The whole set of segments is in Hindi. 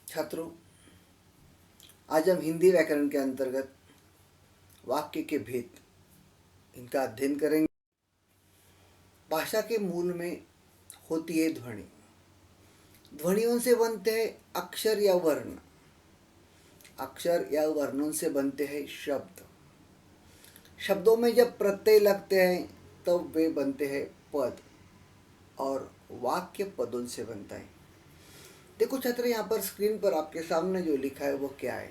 छात्रों, आज हम हिंदी व्याकरण के अंतर्गत वाक्य के भेद इनका अध्ययन करेंगे। भाषा के मूल में होती है ध्वनि। ध्वनियों से बनते हैं अक्षर या वर्ण। अक्षर या वर्णों से बनते हैं शब्द। शब्दों में जब प्रत्यय लगते हैं तब वे बनते हैं पद, और वाक्य पदों से बनता है। देखो छात्र, यहाँ पर स्क्रीन पर आपके सामने जो लिखा है वो क्या है।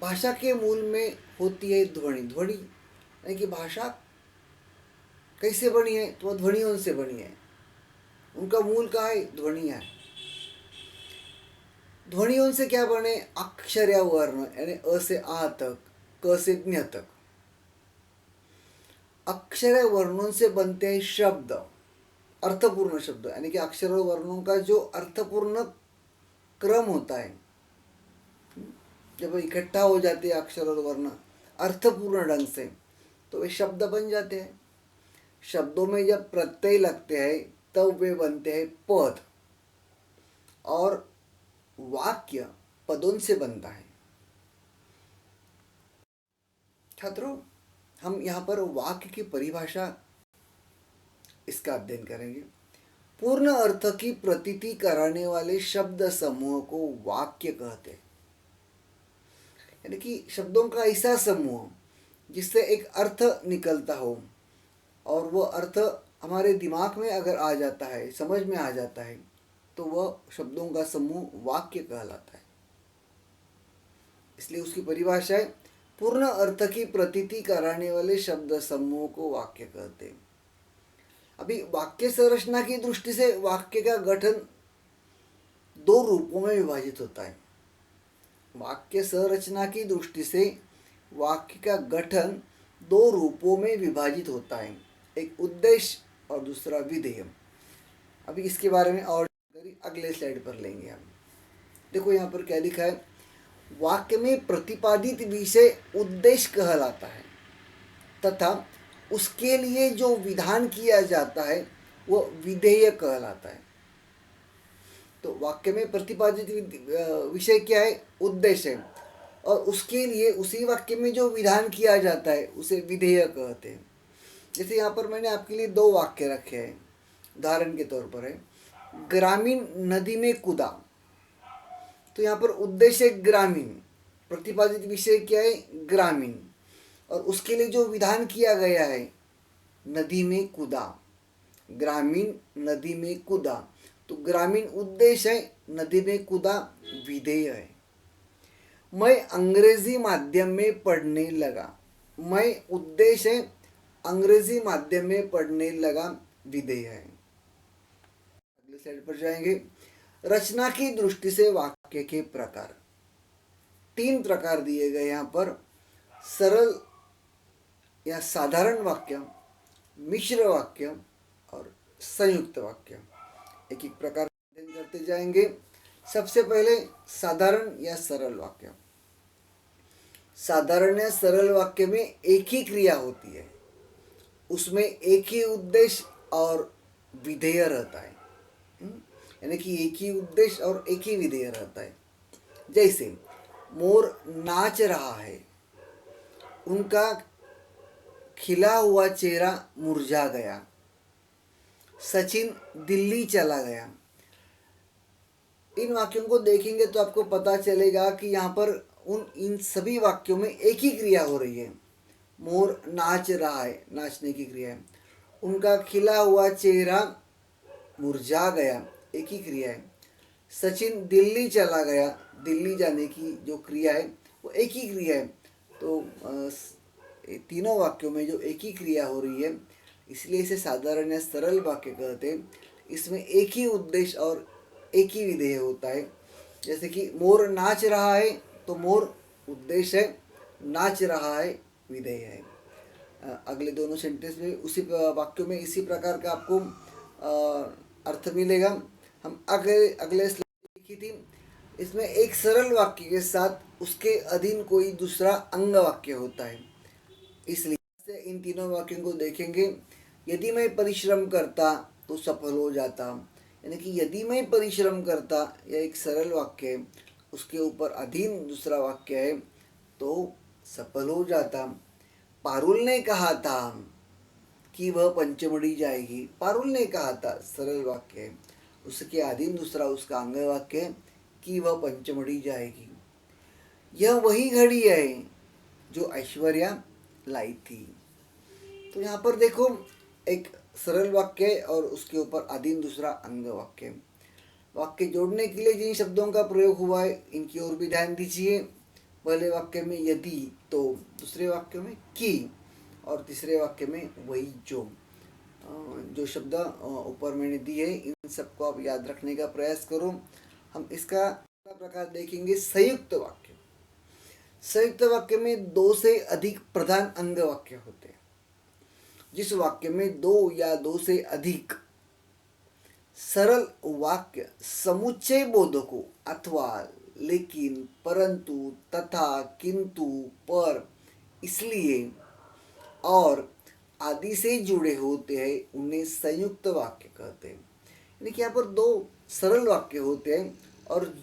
भाषा के मूल में होती है ध्वनि। ध्वनि यानी कि भाषा कैसे बनी है, तो वह ध्वनियों से बनी है। उनका मूल कहाँ है? ध्वनियाँ। ध्वनियों से क्या बने? अक्षर या वर्ण, यानी अ से आ तक, क से ज्ञ तक। अक्षर या वर्णों से बनते हैं शब्द, अर्थपूर्ण शब्द, यानी कि अक्षर और वर्णों का जो अर्थपूर्ण क्रम होता है, जब इकट्ठा हो जाते हैं अक्षर और वर्ण अर्थपूर्ण ढंग से, तो वे शब्द बन जाते हैं। शब्दों में जब प्रत्यय लगते हैं तब वे बनते हैं पद, और वाक्य पदों से बनता है। छात्रों, हम यहाँ पर वाक्य की परिभाषा इसका अध्ययन करेंगे। पूर्ण अर्थ की प्रतीति कराने वाले शब्द समूह को वाक्य कहते हैं। यानी कि शब्दों का ऐसा समूह जिससे एक अर्थ निकलता हो, और वह अर्थ हमारे दिमाग में अगर आ जाता है, समझ में आ जाता है, तो वह शब्दों का समूह वाक्य कहलाता है। इसलिए उसकी परिभाषा है, पूर्ण अर्थ की प्रतीति कराने वाले शब्द समूह को वाक्य कहते हैं। अभी वाक्य संरचना की दृष्टि से वाक्य का गठन दो रूपों में विभाजित होता है। वाक्य संरचना की दृष्टि से वाक्य का गठन दो रूपों में विभाजित होता है, एक उद्देश्य और दूसरा विधेय। अभी इसके बारे में और अगले स्लाइड पर लेंगे हम। देखो यहाँ पर क्या लिखा है, वाक्य में प्रतिपादित विषय उद्देश्य कहलाता है, तथा उसके लिए जो विधान किया जाता है वो विधेय कहलाता है। तो वाक्य में प्रतिपादित विषय क्या है? उद्देश्य है, और उसके लिए उसी वाक्य में जो विधान किया जाता है उसे विधेय कहते हैं। जैसे यहाँ पर मैंने आपके लिए दो वाक्य रखे हैं, उदाहरण के तौर पर है, ग्रामीण नदी में कूदा। तो यहाँ पर उद्देश्य ग्रामीण, प्रतिपादित विषय क्या है? ग्रामीण, और उसके लिए जो विधान किया गया है नदी में कूदा। ग्रामीण नदी में कूदा, तो ग्रामीण उद्देश्य है, नदी में कूदा विधेय है। मैं अंग्रेजी माध्यम में पढ़ने लगा। मैं उद्देश्य है, अंग्रेजी माध्यम में पढ़ने लगा विधेय है। अगले स्लाइड पर जाएंगे। रचना की दृष्टि से वाक्य के प्रकार, तीन प्रकार दिए गए यहाँ पर, सरल या साधारण वाक्य, मिश्र वाक्य और संयुक्त वाक्य। एक एक प्रकार अध्ययन करते जाएंगे। सबसे पहले साधारण या सरल वाक्य। साधारण या सरल वाक्य में एक ही क्रिया होती है, उसमें एक ही उद्देश्य और विधेय रहता है। यानी कि एक ही उद्देश्य और एक ही विधेय रहता है। जैसे मोर नाच रहा है, उनका खिला हुआ चेहरा मुरझा गया, सचिन दिल्ली चला गया। इन वाक्यों को देखेंगे तो आपको पता चलेगा कि यहाँ पर इन सभी वाक्यों में एक ही क्रिया हो रही है। मोर नाच रहा है, नाचने की क्रिया है। उनका खिला हुआ चेहरा मुरझा गया, एक ही क्रिया है। सचिन दिल्ली चला गया, दिल्ली जाने की जो क्रिया है वो एक ही क्रिया है। तो तीनों वाक्यों में जो एक ही क्रिया हो रही है, इसलिए इसे साधारण या सरल वाक्य कहते हैं। इसमें एक ही उद्देश्य और एक ही विधेय होता है। जैसे कि मोर नाच रहा है, तो मोर उद्देश्य है, नाच रहा है विधेय है। अगले दोनों सेंटेंस में उसी वाक्यों में इसी प्रकार का आपको अर्थ मिलेगा। हम अगले स्लाइड लिखी थी, इसमें एक सरल वाक्य के साथ उसके अधीन कोई दूसरा अंग वाक्य होता है। इसलिए इन तीनों वाक्यों को देखेंगे। यदि मैं परिश्रम करता तो सफल हो जाता, यानी कि यदि मैं परिश्रम करता, यह एक सरल वाक्य है, उसके ऊपर अधीन दूसरा वाक्य है तो सफल हो जाता। पारुल ने कहा था कि वह पंचमढ़ी जाएगी। पारुल ने कहा था, सरल वाक्य है, उसके अधीन दूसरा उसका अंग वाक्य है कि वह पंचमढ़ी जाएगी। यह वही घड़ी है जो ऐश्वर्या लाई थी। तो यहाँ पर देखो, एक सरल वाक्य है और उसके ऊपर अधीन दूसरा अंग वाक्य है। वाक्य जोड़ने के लिए जिन शब्दों का प्रयोग हुआ है इनकी ओर भी ध्यान दीजिए। पहले वाक्य में यदि, तो दूसरे वाक्य में कि, और तीसरे वाक्य में वही जो शब्द ऊपर मैंने दिए इन सबको आप याद रखने का प्रयास करो। हम इसका अगला प्रकार देखेंगे संयुक्त वाक्य। संयुक्त वाक्य में दो से अधिक प्रधान अंग वाक्य होते हैं। जिस वाक्य में दो या दो से अधिक सरल वाक्य समुच्चय बोधकों अथवा लेकिन, परंतु, तथा, किंतु, पर, इसलिए और आदि से जुड़े होते हैं उन्हें संयुक्त वाक्य कहते हैं। यानी कि यहाँ पर दो सरल वाक्य होते हैं और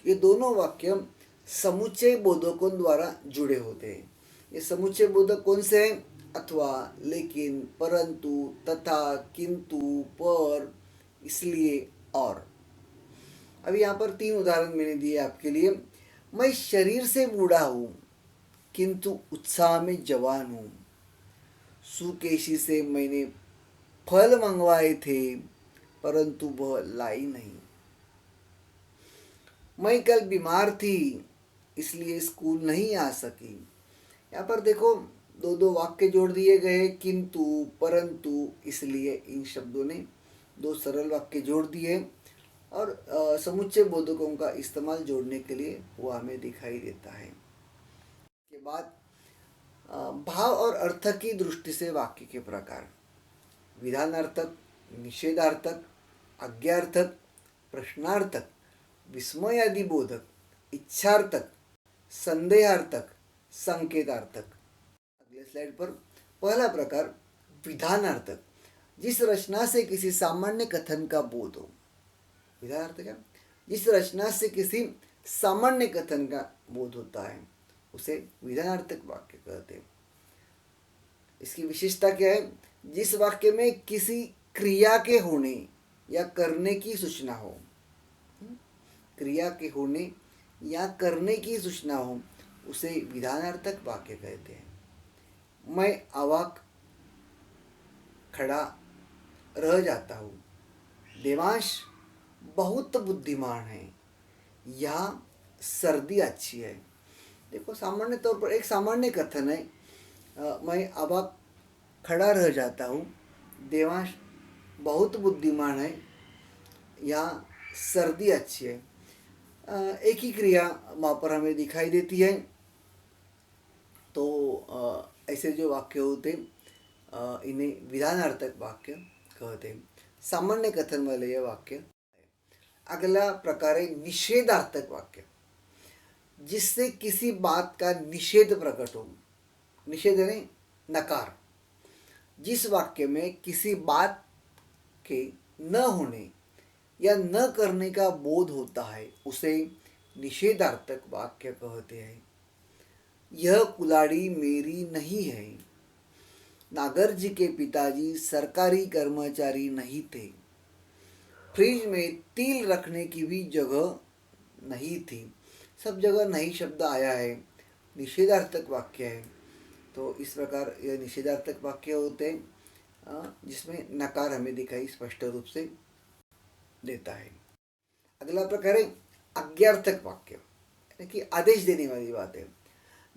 ये दोनों वाक्य समुच्चय बोधकों द्वारा जुड़े होते हैं। ये समुच्चय बोधक कौन से हैं? अथवा, लेकिन, परंतु, तथा, किंतु, पर, इसलिए और। अभी यहाँ पर 3 उदाहरण मैंने दिए आपके लिए। मैं शरीर से बूढ़ा हूँ किंतु उत्साह में जवान हूँ। सुकेशी से मैंने फल मंगवाए थे परंतु वह लाई नहीं। मैं कल बीमार थी इसलिए स्कूल नहीं आ सकी। यहाँ पर देखो, दो दो वाक्य जोड़ दिए गए, किंतु, परंतु, इसलिए, इन शब्दों ने दो सरल वाक्य जोड़ दिए और समुच्चय बोधकों का इस्तेमाल जोड़ने के लिए वो हमें दिखाई देता है। के बाद भाव और अर्थ की दृष्टि से वाक्य के प्रकार: विधानार्थक, निषेधार्थक, आज्ञार्थक, प्रश्नार्थक, विस्मयादि बोधक, इच्छार्थक, संदेहार्थक, संकेतार्थक। अगले स्लाइड पर पहला प्रकार विधानार्थक, जिस रचना से किसी सामान्य कथन का बोध हो। विधानार्थक क्या? जिस रचना से किसी सामान्य कथन का बोध होता है उसे विधानार्थक वाक्य कहते हैं। इसकी विशेषता क्या है? जिस वाक्य में किसी क्रिया के होने या करने की सूचना हो, क्रिया के होने या करने की सूचना हो, उसे विधानार्थक वाक्य कहते हैं। मैं अवाक खड़ा रह जाता हूँ। देवांश बहुत बुद्धिमान है। या सर्दी अच्छी है। देखो, सामान्य तौर पर एक सामान्य कथन है, मैं अवाक खड़ा रह जाता हूँ, देवांश बहुत बुद्धिमान है, या सर्दी अच्छी है। एक ही क्रिया वहाँ पर हमें दिखाई देती है। तो ऐसे जो वाक्य होते इन्हें विधानार्थक वाक्य कहते हैं। सामान्य कथन वाले यह वाक्य। अगला प्रकार है निषेधार्थक वाक्य, जिससे किसी बात का निषेध प्रकट हो। निषेध यानी नकार। जिस वाक्य में किसी बात के न होने या न करने का बोध होता है उसे निषेधार्थक वाक्य कहते हैं। यह कुल्हाड़ी मेरी नहीं है। नागर जी के पिताजी सरकारी कर्मचारी नहीं थे। फ्रिज में तिल रखने की भी जगह नहीं थी। सब जगह नहीं शब्द आया है, निषेधार्थक वाक्य है। तो इस प्रकार यह निषेधार्थक वाक्य होते हैं जिसमें नकार हमें दिखाई स्पष्ट रूप से देता है। अगला प्रकार है आज्ञार्थक वाक्य, यानी कि आदेश देने वाली बात है,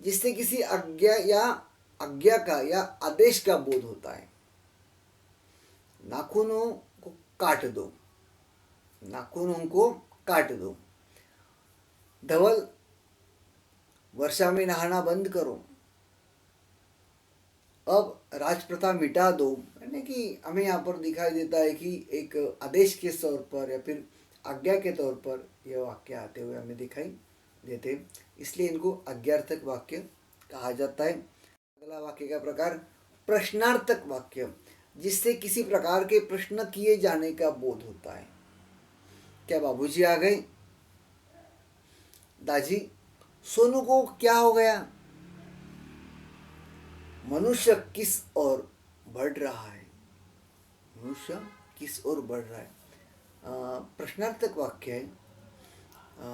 जिससे किसी आज्ञा का या आदेश का बोध होता है। नाखूनों को काट दो। नाखूनों को काट दो। धवल, वर्षा में नहाना बंद करो। अब राजप्रथा मिटा दो। यानी कि हमें यहाँ पर दिखाई देता है कि एक आदेश के तौर पर या फिर आज्ञा के तौर पर यह वाक्य आते हुए हमें दिखाई देते, इसलिए इनको आज्ञार्थक वाक्य कहा जाता है। अगला वाक्य का प्रकार प्रश्नार्थक वाक्य, जिससे किसी प्रकार के प्रश्न किए जाने का बोध होता है। क्या बाबूजी आ गए? दादी, सोनू को क्या हो गया? मनुष्य किस ओर बढ़ रहा है? मनुष्य किस ओर बढ़ रहा है? प्रश्नार्थक वाक्य है।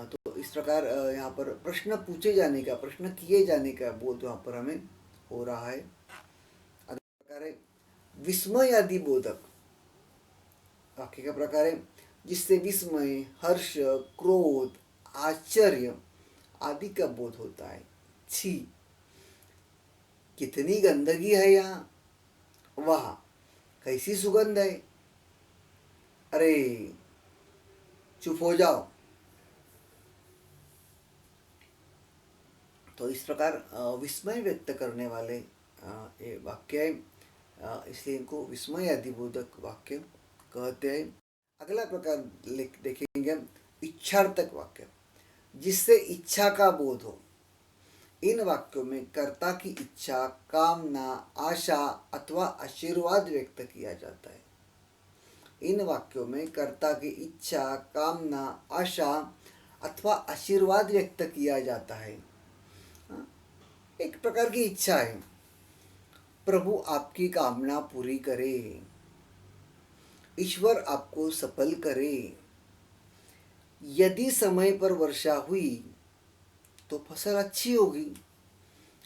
तो इस प्रकार यहाँ पर प्रश्न पूछे जाने का, प्रश्न किए जाने का बोध यहाँ पर हमें हो रहा है। अगला प्रकार है विस्मय आदि बोधक। वाक्य का प्रकार है जिससे विस्मय, हर्ष, क्रोध, आश्चर्य आदि का बोध होता है। छी, कितनी गंदगी है यहाँ, वाह कैसी सुगंध है, अरे चुप हो जाओ। तो इस प्रकार विस्मय व्यक्त करने वाले ये वाक्य है, इसलिए इनको विस्मय आदिबोधक वाक्य कहते हैं। अगला प्रकार देखेंगे हम इच्छार्थक वाक्य, जिससे इच्छा का बोध हो। इन वाक्यों में कर्ता की इच्छा, कामना, आशा अथवा आशीर्वाद व्यक्त किया जाता है। इन वाक्यों में कर्ता की इच्छा, कामना, आशा अथवा आशीर्वाद व्यक्त किया जाता है। एक प्रकार की इच्छा है, प्रभु आपकी कामना पूरी करे, ईश्वर आपको सफल करे, यदि समय पर वर्षा हुई तो फसल अच्छी होगी।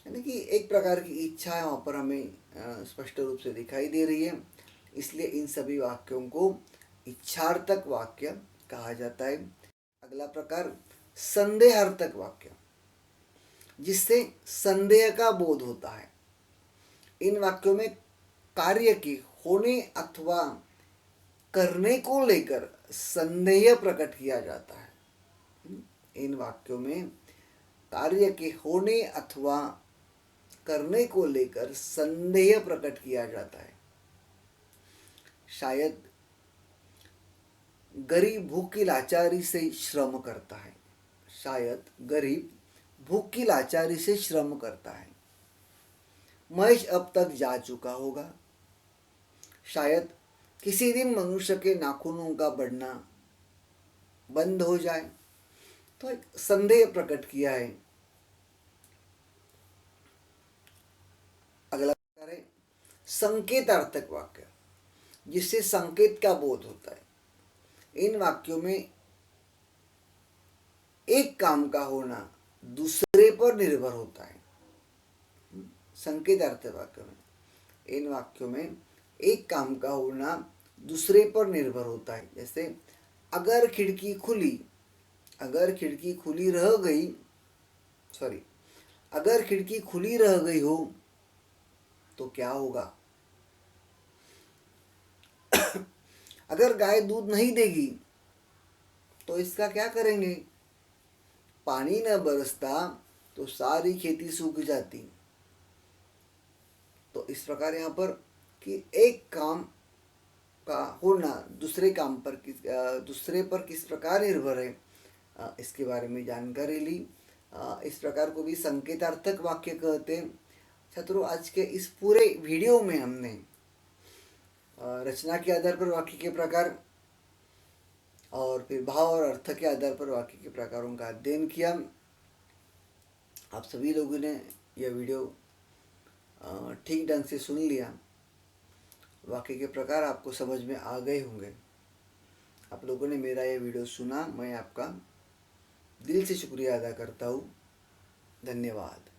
यानी कि एक प्रकार की इच्छा वहाँ पर हमें स्पष्ट रूप से दिखाई दे रही है। इसलिए इन सभी वाक्यों को इच्छार्थक वाक्य कहा जाता है। अगला प्रकार संदेहार्थक वाक्य, जिससे संदेह का बोध होता है। इन वाक्यों में कार्य के होने अथवा करने को लेकर संदेह प्रकट किया जाता है। इन वाक्यों में कार्य के होने अथवा करने को लेकर संदेह प्रकट किया जाता है। शायद गरीब भूख की लाचारी से श्रम करता है। शायद गरीब भूख की लाचारी से श्रम करता है। महेश अब तक जा चुका होगा। शायद किसी दिन मनुष्य के नाखूनों का बढ़ना बंद हो जाए। तो एक संदेह प्रकट किया है। अगला प्रकार है संकेतार्थक वाक्य, जिससे संकेत का बोध होता है। इन वाक्यों में एक काम का होना दूसरे पर निर्भर होता है। संकेतार्थक वाक्य में, इन वाक्यों में एक काम का होना दूसरे पर निर्भर होता है। जैसे अगर खिड़की खुली, अगर खिड़की खुली रह गई, सॉरी, अगर खिड़की खुली रह गई हो तो क्या होगा? अगर गाय दूध नहीं देगी तो इसका क्या करेंगे? पानी न बरसता तो सारी खेती सूख जाती। तो इस प्रकार यहाँ पर कि एक काम का होना दूसरे पर किस प्रकार निर्भर है, इसके बारे में जानकारी ली। इस प्रकार को भी संकेतार्थक वाक्य कहते हैं। छात्रों, आज के इस पूरे वीडियो में हमने रचना के आधार पर वाक्य के प्रकार और फिर भाव और अर्थ के आधार पर वाक्य के प्रकारों का अध्ययन किया। आप सभी लोगों ने यह वीडियो ठीक ढंग से सुन लिया। वाक्य के प्रकार आपको समझ में आ गए होंगे। आप लोगों ने मेरा यह वीडियो सुना, मैं आपका दिल से शुक्रिया अदा करता हूँ। धन्यवाद।